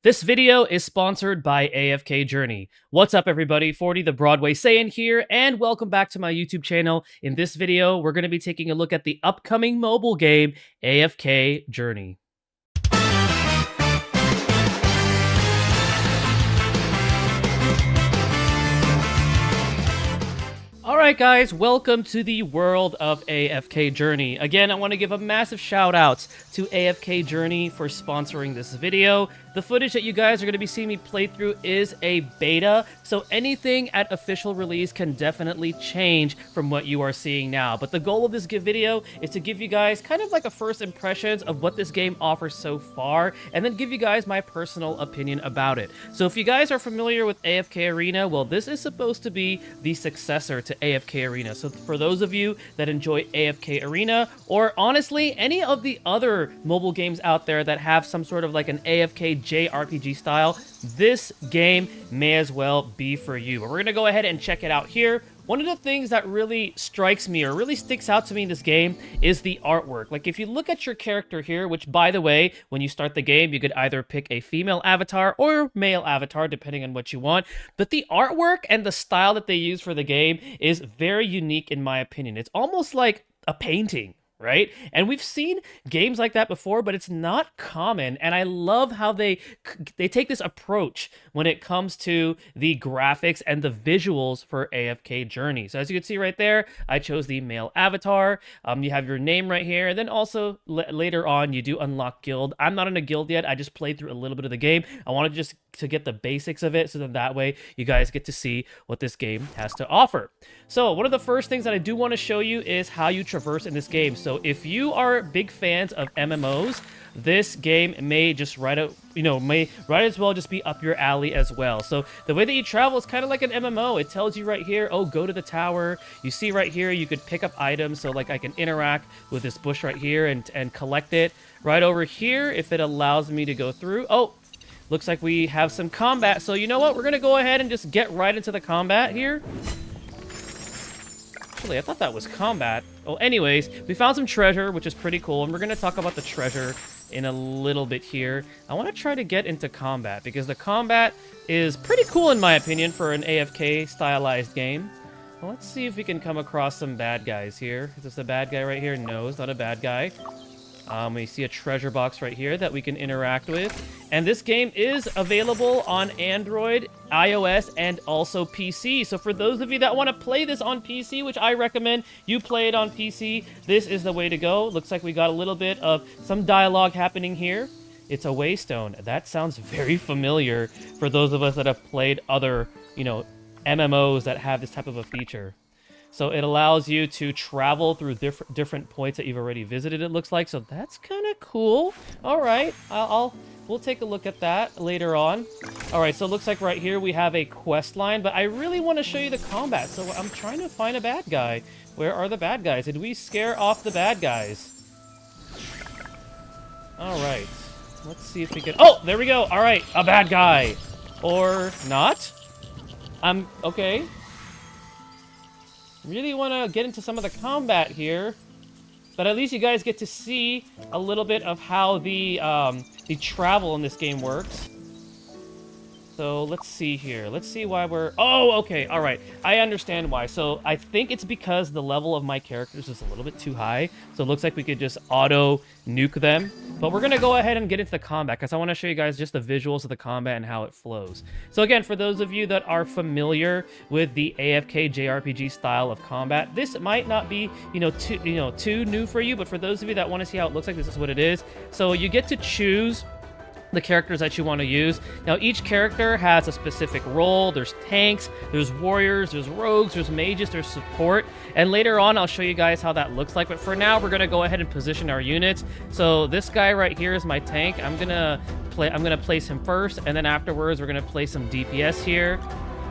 This video is sponsored by AFK Journey. What's up, everybody? 40 the Broadway Saiyan here, and welcome back to my YouTube channel. In this video, we're going to be taking a look at the upcoming mobile game, AFK Journey. Alright guys, welcome to the world of AFK Journey. Again, I want to give a massive shout out to AFK Journey for sponsoring this video. The footage that you guys are going to be seeing me play through is a beta, so anything at official release can definitely change from what you are seeing now. But the goal of this video is to give you guys kind of like a first impressions of what this game offers so far, and then give you guys my personal opinion about it. So if you guys are familiar with AFK Arena, well, this is supposed to be the successor to AFK Arena. So for those of you that enjoy AFK Arena, or honestly, any of the other mobile games out there that have some sort of like an AFK JRPG style, this game may as well be for you. But we're going to go ahead and check it out here. One of the things that really strikes me or really sticks out to me in this game is the artwork. Like if you look at your character here, which by the way, when you start the game, you could either pick a female avatar or male avatar, depending on what you want. But the artwork and the style that they use for the game is very unique in my opinion. It's almost like a painting, right? And we've seen games like that before, but it's not common. And I love how they take this approach when it comes to the graphics and the visuals for AFK Journey. So as you can see right there, I chose the male avatar. You have your name right here. And then also later on, you do unlock guild. I'm not in a guild yet. I just played through a little bit of the game. I wanted just to get the basics of it, so that way you guys get to see what this game has to offer. So one of the first things that I do want to show you is how you traverse in this game. So if you are big fans of MMOs, this game may just right as well just be up your alley as well. So the way that you travel is kind of like an MMO. It tells you right here, oh, go to the tower. You see right here, you could pick up items. So like I can interact with this bush right here and collect it. Right over here, if it allows me to go through, oh, looks like we have some combat. So you know what? We're going to go ahead and just get right into the combat here. Actually, I thought that was combat. Oh, anyways, we found some treasure, which is pretty cool. And we're going to talk about the treasure in a little bit here. I want to try to get into combat because the combat is pretty cool in my opinion for an AFK stylized game. Well, let's see if we can come across some bad guys here. Is this a bad guy right here? No, it's not a bad guy. We see a treasure box right here that we can interact with. And this game is available on Android, iOS, and also PC. So for those of you that want to play this on PC, which I recommend you play it on PC, this is the way to go. Looks like we got a little bit of some dialogue happening here. It's a waystone. That sounds very familiar for those of us that have played other, MMOs that have this type of a feature. So it allows you to travel through different points that you've already visited, it looks like. So that's kind of cool. All right, we'll take a look at that later on. All right, so it looks like right here we have a quest line, but I really want to show you the combat. So I'm trying to find a bad guy. Where are the bad guys? Did we scare off the bad guys? All right, let's see if we can... Oh, there we go. All right, a bad guy. Or not. Okay. Really want to get into some of the combat here, but at least you guys get to see a little bit of how the travel in this game works. So let's see here. Let's see why we're... Oh, okay. All right. I understand why. So I think it's because the level of my characters is a little bit too high. So it looks like we could just auto nuke them. But we're going to go ahead and get into the combat because I want to show you guys just the visuals of the combat and how it flows. So again, for those of you that are familiar with the AFK JRPG style of combat, this might not be, too new for you. But for those of you that want to see how it looks like, this is what it is. So you get to choose the characters that you want to use. Now, each character has a specific role. There's tanks, there's warriors, there's rogues, there's mages, there's support. And later on, I'll show you guys how that looks like. But for now, we're going to go ahead and position our units. So this guy right here is my tank. I'm going to place him first. And then afterwards, we're going to place some DPS here.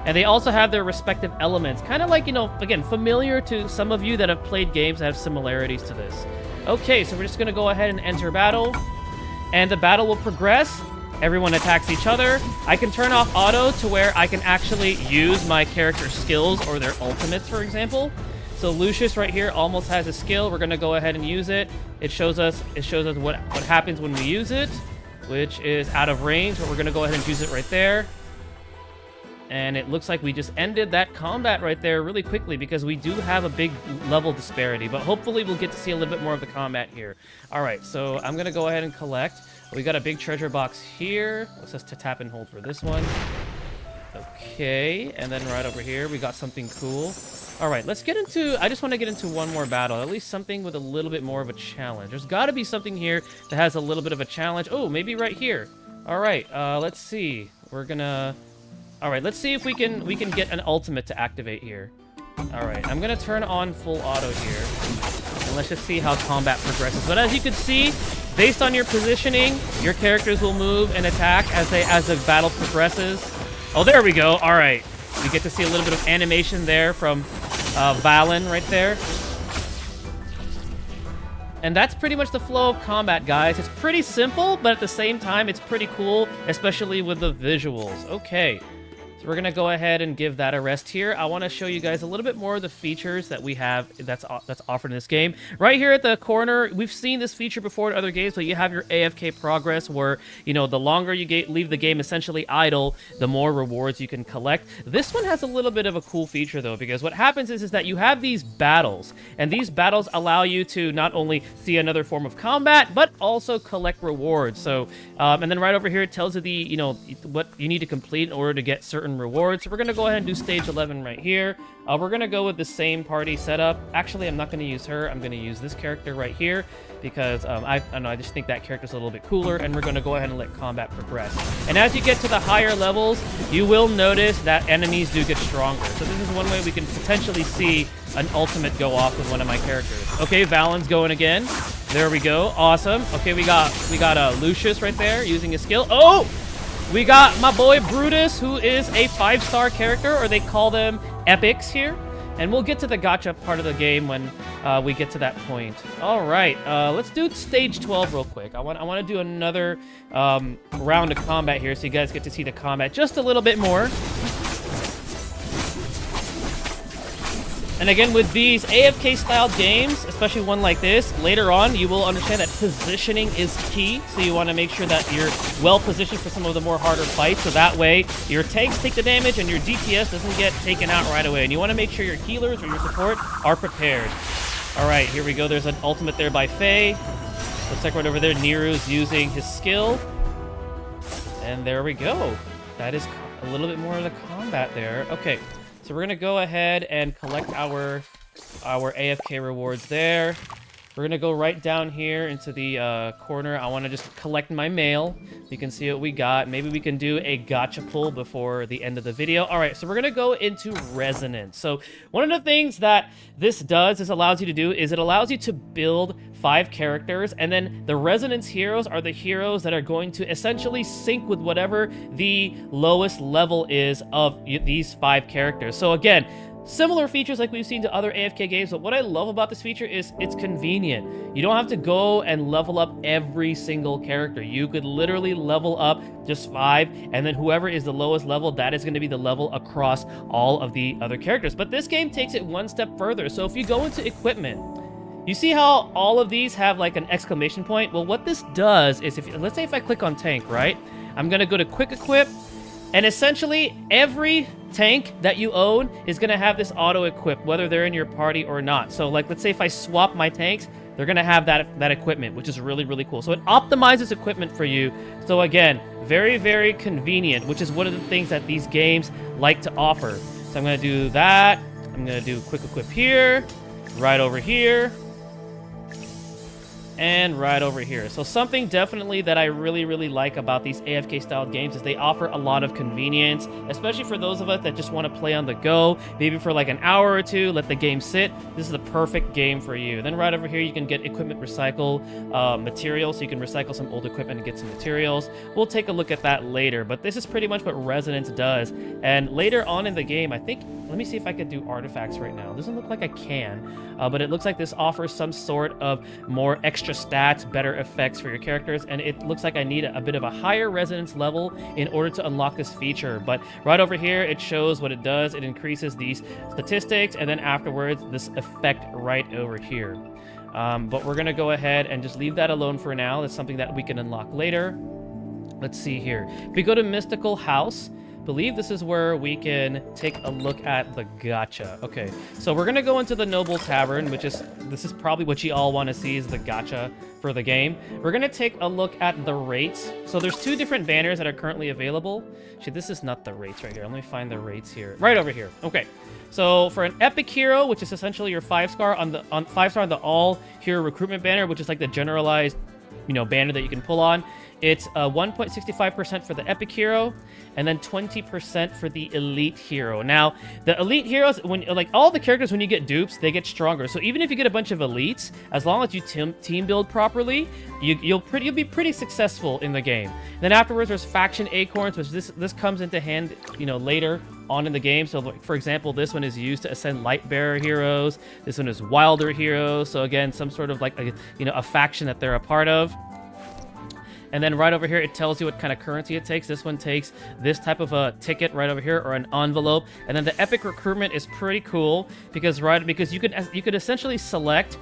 And they also have their respective elements. Kind of like, again, familiar to some of you that have played games that have similarities to this. Okay, so we're just going to go ahead and enter battle. And the battle will progress. Everyone attacks each other. I can turn off auto to where I can actually use my character's skills or their ultimates, for example. So Lucius right here almost has a skill. We're going to go ahead and use it. It shows us what happens when we use it. which is out of range, but we're going to go ahead and use it right there. And it looks like we just ended that combat right there really quickly because we do have a big level disparity. But hopefully we'll get to see a little bit more of the combat here. All right, so I'm going to go ahead and collect. We got a big treasure box here. Let's just tap and hold for this one. Okay, and then right over here, we got something cool. All right, let's get into... I just want to get into one more battle, at least something with a little bit more of a challenge. There's got to be something here that has a little bit of a challenge. Oh, maybe right here. All right, let's see. We're going to... All right, let's see if we can get an ultimate to activate here. All right, I'm going to turn on full auto here. And let's just see how combat progresses. But as you can see, based on your positioning, your characters will move and attack as the battle progresses. Oh, there we go. All right. We get to see a little bit of animation there from Valen right there. And that's pretty much the flow of combat, guys. It's pretty simple, but at the same time, it's pretty cool, especially with the visuals. Okay. We're going to go ahead and give that a rest here. I want to show you guys a little bit more of the features that we have that's offered in this game. Right here at the corner, we've seen this feature before in other games, but you have your AFK progress where, you know, the longer you leave the game essentially idle, the more rewards you can collect. This one has a little bit of a cool feature, though, because what happens is that you have these battles, and these battles allow you to not only see another form of combat, but also collect rewards. So, and then right over here, it tells you the, you know, what you need to complete in order to get certain rewards. So we're going to go ahead and do stage 11 right here. We're going to go with the same party setup. Actually, I'm not going to use her. I'm going to use this character right here because I don't know, I just think that character's a little bit cooler, and we're going to go ahead and let combat progress. And as you get to the higher levels, you will notice that enemies do get stronger. So this is one way we can potentially see an ultimate go off with one of my characters. Okay, Valen's going again. There we go. Awesome. Okay, we got Lucius right there using his skill. Oh! We got my boy Brutus, who is a 5-star character, or they call them epics here. And we'll get to the gacha part of the game when we get to that point. All right, let's do stage 12 real quick. I want to do another round of combat here so you guys get to see the combat just a little bit more. And again, with these AFK-styled games, especially one like this, later on, you will understand that positioning is key. So you want to make sure that you're well-positioned for some of the more harder fights. So that way, your tanks take the damage and your DPS doesn't get taken out right away. And you want to make sure your healers or your support are prepared. All right, here we go. There's an ultimate there by Faye. Looks like right over there, Neru's using his skill. And there we go. That is a little bit more of the combat there. Okay. So we're going to go ahead and collect our AFK rewards there. We're going to go right down here into the corner. I want to just collect my mail. You can see what we got. Maybe we can do a gacha pull before the end of the video. All right, so we're going to go into Resonance. So one of the things that this does, this allows you to do, is it allows you to build 5 characters, and then the Resonance heroes are the heroes that are going to essentially sync with whatever the lowest level is of these 5 characters. So again, similar features like we've seen to other AFK games, but what I love about this feature is it's convenient. You don't have to go and level up every single character. You could literally level up just 5, and then whoever is the lowest level, that is going to be the level across all of the other characters. But this game takes it one step further. So if you go into equipment, you see how all of these have like an exclamation point? Well, what this does is, let's say if I click on tank, right? I'm going to go to quick equip, and essentially every tank that you own is going to have this auto-equip, whether they're in your party or not. So like, let's say if I swap my tanks, they're going to have that equipment, which is really, really cool. So it optimizes equipment for you. So again, very, very convenient, which is one of the things that these games like to offer. So I'm going to do that. I'm going to do quick equip here, right over here, and right over here. So something definitely that I really, really like about these AFK-styled games is they offer a lot of convenience, especially for those of us that just want to play on the go, maybe for like an hour or two, let the game sit. This is the perfect game for you. Then right over here, you can get equipment recycle materials, so you can recycle some old equipment and get some materials. We'll take a look at that later, but this is pretty much what Resonance does. And later on in the game, I think, let me see if I could do artifacts right now. Doesn't look like I can, but it looks like this offers some sort of more extra stats, better effects for your characters, and it looks like I need a bit of a higher resonance level in order to unlock this feature. But right over here, it shows what it does. It increases these statistics, and then afterwards, this effect right over here. But we're going to go ahead and just leave that alone for now. It's something that we can unlock later. Let's see here. If we go to Mystical House, believe this is where we can take a look at the gacha. Okay, so we're gonna go into the Noble Tavern, this is probably what you all want to see is the gacha for the game. We're gonna take a look at the rates. So there's 2 different banners that are currently available. Shit, this is not the rates right here. Let me find the rates here. Right over here. Okay. So for an epic hero, which is essentially your 5-star on the 5-star on the all hero recruitment banner, which is like the generalized, banner that you can pull on. It's 1.65% for the epic hero, and then 20% for the elite hero. Now, the elite heroes, like all the characters, when you get dupes, they get stronger. So even if you get a bunch of elites, as long as you team build properly, you'll be pretty successful in the game. Then afterwards, there's faction acorns, which this comes into hand, later on in the game. So, like, for example, this one is used to ascend light bearer heroes. This one is wilder heroes. So again, some sort of like a faction that they're a part of. And then right over here, it tells you what kind of currency it takes. This one takes this type of a ticket right over here, or an envelope. And then the epic recruitment is pretty cool because you could essentially select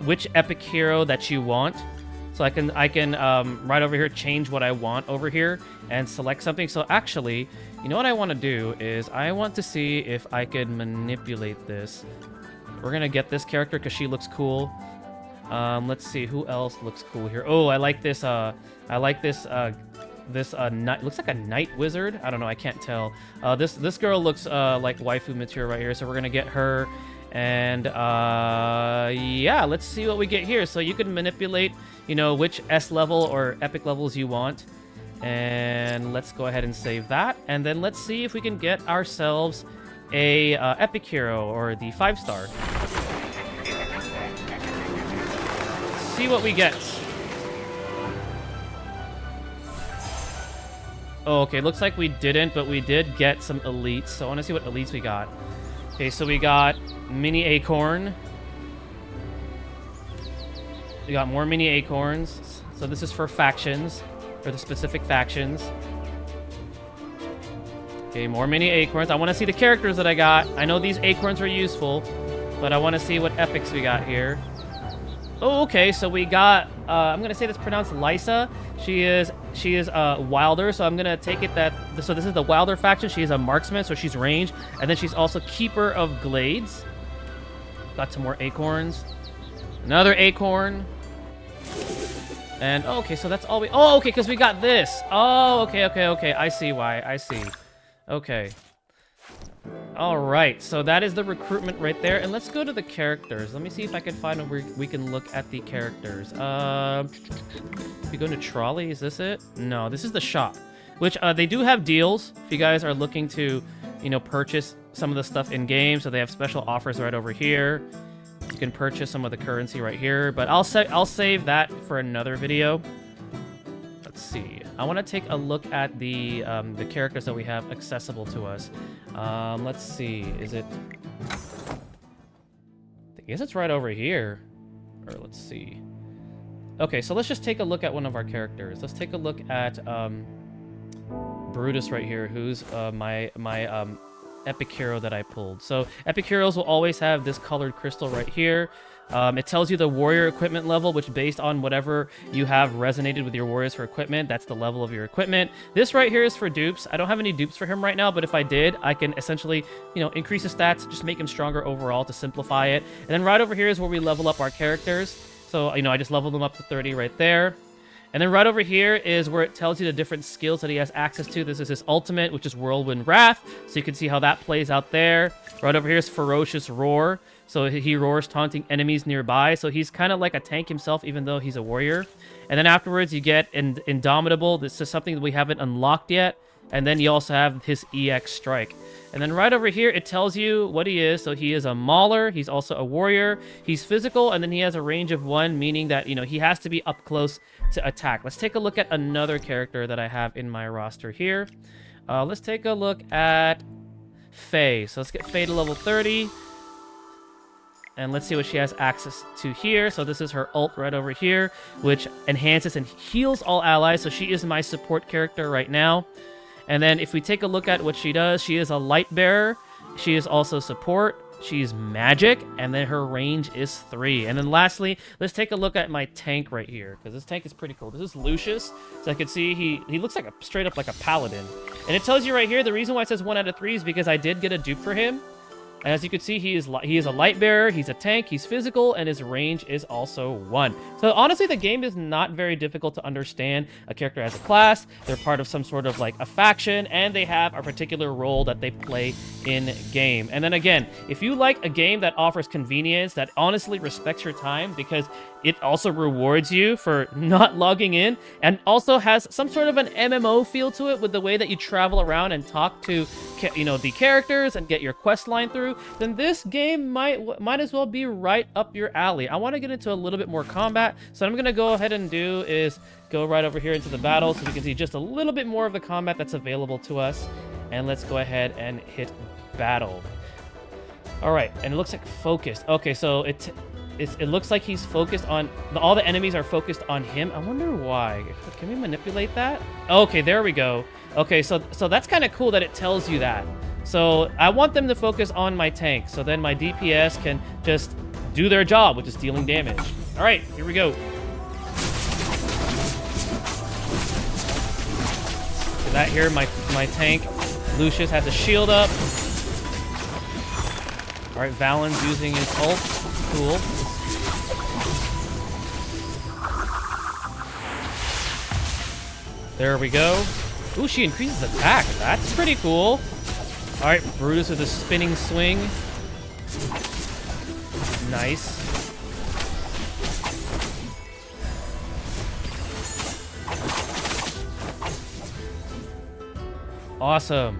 which epic hero that you want. So I can right over here change what I want over here and select something. So actually, what I want to do is I want to see if I can manipulate this. We're gonna get this character because she looks cool. Let's see who else looks cool here. Oh, I like this. This knight looks like a night wizard. I don't know. I can't tell. This girl looks like waifu material right here. So we're gonna get her, and yeah, let's see what we get here. So you can manipulate, which S level or epic levels you want, and let's go ahead and save that, and then let's see if we can get ourselves a epic hero or the 5-star. See what we get. Oh, okay, looks like we didn't, but we did get some elites. So I want to see what elites we got. Okay, so we got mini acorn. We got more mini acorns. So this is for factions, for the specific factions. Okay, more mini acorns. I want to see the characters that I got. I know these acorns are useful, but I want to see what epics we got here. Oh, okay, so we got, I'm going to say that's pronounced Lysa. She is Wilder, so I'm going to take it that, so this is the Wilder faction. She is a marksman, so she's ranged. And then she's also Keeper of Glades. Got some more acorns. Another acorn. And, oh, okay, so that's all we, oh, okay, because we got this. Oh, okay, I see why, I see. Okay. All right, so that is the recruitment right there, and let's go to the characters. Let me see if I can find where we can look at the characters. We go to trolley. Is this it? No, this is the shop, which they do have deals if you guys are looking to, purchase some of the stuff in game. So they have special offers right over here. You can purchase some of the currency right here, but I'll save that for another video. Let's see. I want to take a look at the characters that we have accessible to us. Let's see. Is it? I guess it's right over here. Or let's see. Okay, so let's just take a look at one of our characters. Let's take a look at Brutus right here, who's my epic hero that I pulled. So epic heroes will always have this colored crystal right here. It tells you the warrior equipment level, which based on whatever you have resonated with your warriors for equipment, that's the level of your equipment. This right here is for dupes. I don't have any dupes for him right now, but if I did, I can essentially, increase his stats, just make him stronger overall to simplify it. And then right over here is where we level up our characters. So, I just leveled them up to 30 right there. And then right over here is where it tells you the different skills that he has access to. This is his ultimate, which is Whirlwind Wrath. So you can see how that plays out there. Right over here is Ferocious Roar. So he roars, taunting enemies nearby. So he's kind of like a tank himself, even though he's a warrior. And then afterwards, you get Indomitable. This is something that we haven't unlocked yet. And then you also have his EX Strike. And then right over here, it tells you what he is. So he is a Mauler. He's also a warrior. He's physical, and then he has a range of 1, meaning that, he has to be up close to attack. Let's take a look at another character that I have in my roster here. Let's take a look at Faye. So let's get Faye to level 30. And let's see what she has access to here. So this is her ult right over here, which enhances and heals all allies. So she is my support character right now. And then if we take a look at what she does, she is a light bearer. She is also support. She's magic, and then her range is 3. And then lastly, let's take a look at my tank right here, because this tank is pretty cool. This is Lucius. So I can see he looks like straight up like a paladin. And it tells you right here, the reason why it says 1 out of 3 is because I did get a dupe for him. And as you can see, he is a light bearer, he's a tank, he's physical, and his range is also 1. So honestly, the game is not very difficult to understand. A character has a class, they're part of some sort of like a faction, and they have a particular role that they play in game. And then again, if you like a game that offers convenience, that honestly respects your time, because it also rewards you for not logging in, and also has some sort of an MMO feel to it with the way that you travel around and talk to, you know, the characters and get your quest line through, then this game might as well be right up your alley. I want to get into a little bit more combat, so what I'm going to go ahead and do is go right over here into the battle so we can see just a little bit more of the combat that's available to us. And let's go ahead and hit battle. All right, and it looks like focused. Okay, so it looks like he's focused on... all the enemies are focused on him. I wonder why. Can we manipulate that? Okay, there we go. Okay, so that's kind of cool that it tells you that. So I want them to focus on my tank, so then my DPS can just do their job, which is dealing damage. All right, here we go. So that here, my tank, Lucius, has a shield up. All right, Valen's using his ult. Cool. There we go. Ooh, she increases attack. That's pretty cool. All right, Brutus with a spinning swing. Nice. Awesome.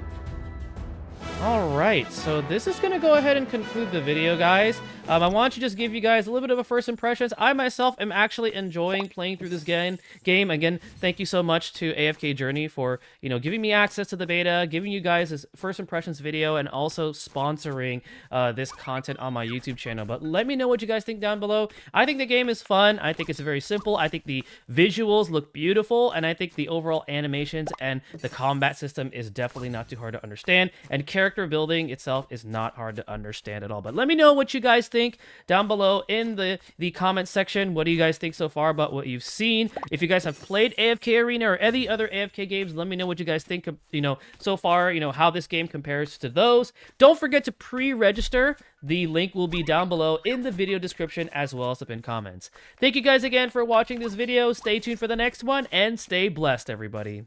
All right, so this is going to go ahead and conclude the video, guys. I want to just give you guys a little bit of a first impressions. I myself am actually enjoying playing through this game. Again, thank you so much to AFK Journey for, you know, giving me access to the beta, giving you guys this first impressions video, and also sponsoring this content on my YouTube channel. But let me know what you guys think down below. I think the game is fun. I think it's very simple. I think the visuals look beautiful, and I think the overall animations and the combat system is definitely not too hard to understand. And character building itself is not hard to understand at all. But let me know what you guys think down below in the comment section. What do you guys think so far about what you've seen? If you guys have played AFK Arena or any other AFK games, let me know what you guys think of, you know, so far, you know, how this game compares to those. Don't forget to pre-register. The link will be down below in the video description as well as the pinned comments. Thank you guys again for watching this video. Stay tuned for the next one and stay blessed, everybody.